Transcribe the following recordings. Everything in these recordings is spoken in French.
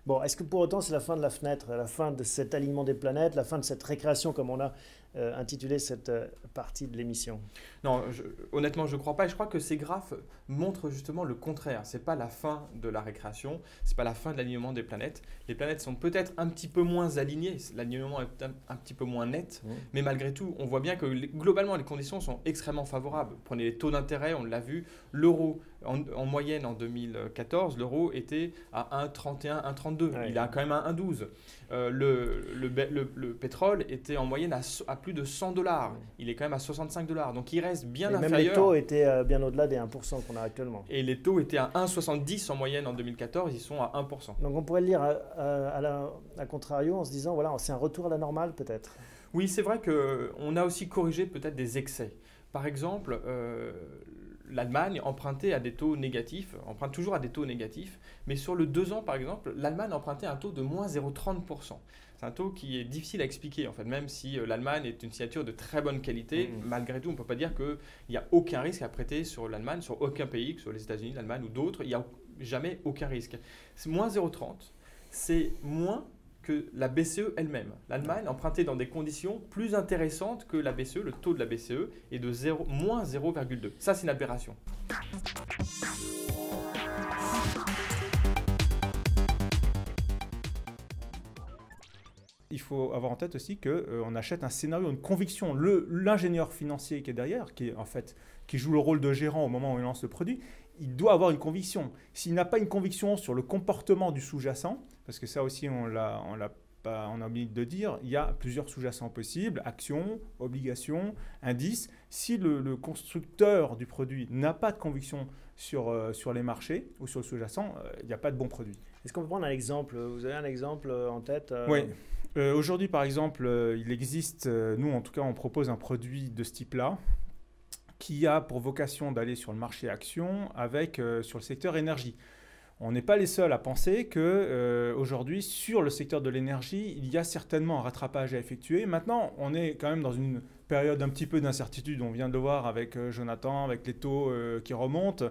Bon, est-ce que pour autant c'est la fin de la fenêtre, la fin de cet alignement des planètes, la fin de cette récréation comme on a intitulé cette partie de l'émission? Non, honnêtement, je ne crois pas. Et je crois que ces graphes montrent justement le contraire. Ce n'est pas la fin de la récréation, ce n'est pas la fin de l'alignement des planètes. Les planètes sont peut-être un petit peu moins alignées, l'alignement est un petit peu moins net, mais malgré tout, on voit bien que globalement, les conditions sont extrêmement favorables. Prenez les taux d'intérêt, on l'a vu, l'euro, en moyenne en 2014, l'euro était à 1,31, 1,32. Ouais. Il a quand même un 1,12. Le pétrole était en moyenne à plus de 100 $. Il est quand même à 65 $. Donc il reste bien Et inférieur. même les taux étaient bien au-delà des 1% qu'on a actuellement. Et les taux étaient à 1,70 en moyenne en 2014, ils sont à 1%. Donc on pourrait le lire à contrario en se disant, voilà, c'est un retour à la normale peut-être. Oui, c'est vrai qu'on a aussi corrigé peut-être des excès. Par exemple, l'Allemagne empruntait à des taux négatifs, emprunte toujours à des taux négatifs, mais sur le 2 ans, par exemple, l'Allemagne empruntait un taux de moins 0,30%. C'est un taux qui est difficile à expliquer, en fait, même si l'Allemagne est une signature de très bonne qualité, malgré tout, on ne peut pas dire qu'il n'y a aucun risque à prêter sur l'Allemagne, sur aucun pays, que ce soit les États-Unis, l'Allemagne ou d'autres, il n'y a jamais aucun risque. C'est moins 0,30, c'est moins que la BCE elle-même. L'Allemagne empruntait dans des conditions plus intéressantes que la BCE, le taux de la BCE est de moins 0,2. Ça, c'est une aberration. Il faut avoir en tête aussi qu'on achète un scénario, une conviction. L'ingénieur financier qui est derrière, qui joue le rôle de gérant au moment où il lance le produit, il doit avoir une conviction. S'il n'a pas une conviction sur le comportement du sous-jacent, parce que ça aussi on a oublié de dire, il y a plusieurs sous-jacents possibles, actions, obligations, indices. Si le constructeur du produit n'a pas de conviction sur les marchés ou sur le sous-jacent, il n'y a pas de bon produit. Est-ce qu'on peut prendre un exemple? Vous avez un exemple en tête? Oui. Aujourd'hui, par exemple, il existe, nous en tout cas, on propose un produit de ce type-là qui a pour vocation d'aller sur le marché action sur le secteur énergie. On n'est pas les seuls à penser qu'aujourd'hui, sur le secteur de l'énergie, il y a certainement un rattrapage à effectuer. Maintenant, on est quand même dans une période un petit peu d'incertitude. On vient de le voir avec Jonathan, avec les taux qui remontent.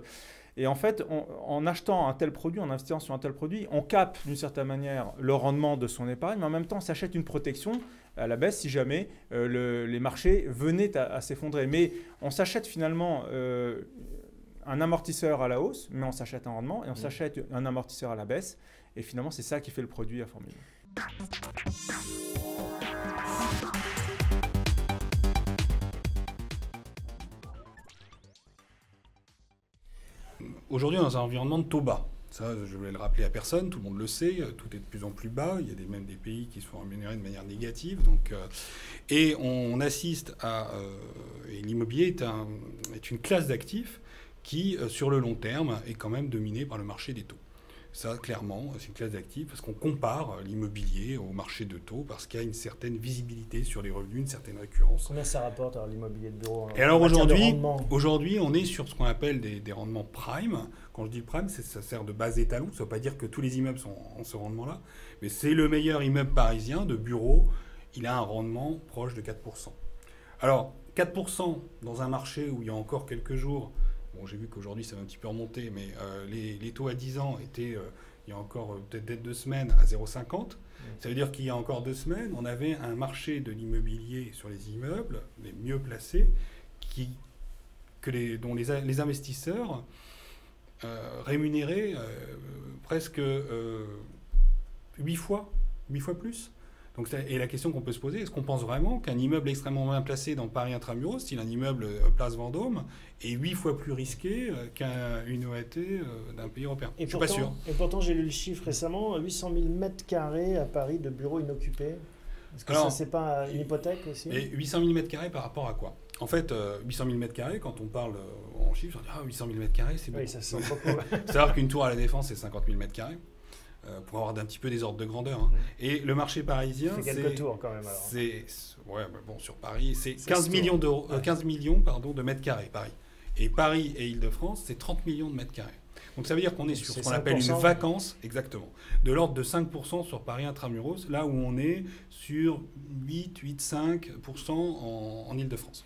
Et en fait, en achetant un tel produit, en investissant sur un tel produit, on capte d'une certaine manière le rendement de son épargne, mais en même temps, on s'achète une protection à la baisse si jamais les marchés venaient à s'effondrer. Mais on s'achète finalement un amortisseur à la hausse, mais on s'achète un rendement, et on s'achète un amortisseur à la baisse. Et finalement, c'est ça qui fait le produit à formule. Aujourd'hui, on est dans un environnement de taux bas. Ça, je vais le rappeler à personne, tout le monde le sait, tout est de plus en plus bas. Il y a même des pays qui sont rémunérés de manière négative. Et on assiste à... et l'immobilier est une classe d'actifs qui, sur le long terme, est quand même dominée par le marché des taux. Ça, clairement, c'est une classe d'actifs parce qu'on compare l'immobilier au marché de taux parce qu'il y a une certaine visibilité sur les revenus, une certaine récurrence. Combien ça rapporte alors l'immobilier de bureau? Et alors aujourd'hui, on est sur ce qu'on appelle des rendements prime. Quand je dis prime, ça sert de base étalon. Ça ne veut pas dire que tous les immeubles sont en ce rendement-là, mais c'est le meilleur immeuble parisien de bureau. Il a un rendement proche de 4%. Alors, 4% dans un marché où il y a encore quelques jours... Bon, j'ai vu qu'aujourd'hui, ça va un petit peu remonter, mais les taux à 10 ans étaient, il y a encore peut-être 2 semaines, à 0,50. Ça veut dire qu'il y a encore 2 semaines, on avait un marché de l'immobilier sur les immeubles, les mieux placés, dont les investisseurs rémunéraient presque 8 fois plus. Donc, et la question qu'on peut se poser, est-ce qu'on pense vraiment qu'un immeuble extrêmement bien placé dans Paris Intramuros, style un immeuble Place Vendôme, est 8 fois plus risqué qu'une OAT d'un pays européen? Je ne suis pas sûr. Et pourtant, j'ai lu le chiffre récemment, 800 000 mètres carrés à Paris de bureaux inoccupés. Est-ce que ça, c'est pas une hypothèque aussi? Et 800 000 mètres carrés par rapport à quoi? En fait, 800 000 mètres carrés, quand on parle en chiffres, on dit 800 000 mètres carrés, c'est beaucoup. Oui, ça sent beaucoup. C'est-à-dire qu'une tour à la Défense, c'est 50 000 mètres carrés. Pour avoir d'un petit peu des ordres de grandeur. Hein. Et le marché parisien, c'est quelques tours quand même. Alors. Ouais, mais bon, sur Paris, c'est 15 millions de mètres carrés, Paris. Et Paris et Île-de-France, c'est 30 millions de mètres carrés. Donc ça veut dire qu'on est sur ce qu'on appelle une vacance, exactement, de l'ordre de 5% sur Paris Intramuros, là où on est sur 8-5% en Île-de-France.